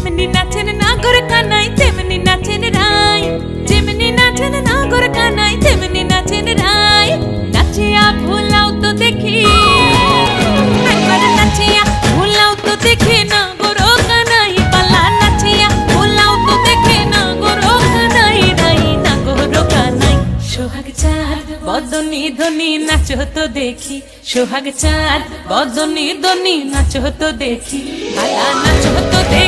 যেমনি নাচেন নাগর কানাই তেমনি নাচেন রাই, যেমনি নাচেন নাগর কানাই তেমনি নাচেন রাই। নাচিয়া ভুলাও তো দেখি, একবার নাচিয়া ভুলাও তো দেখি নাগর কানাই পালা, নাচিয়া ভুলাও তো দেখি নাগর কানাই রাই, নাগর কানাই। সোহাগ চাঁদ বদনি ধনি নাচো তো দেখি, সোহাগ চাঁদ বদনি ধনি নাচো তো দেখি, পালা নাচো তো দেখি।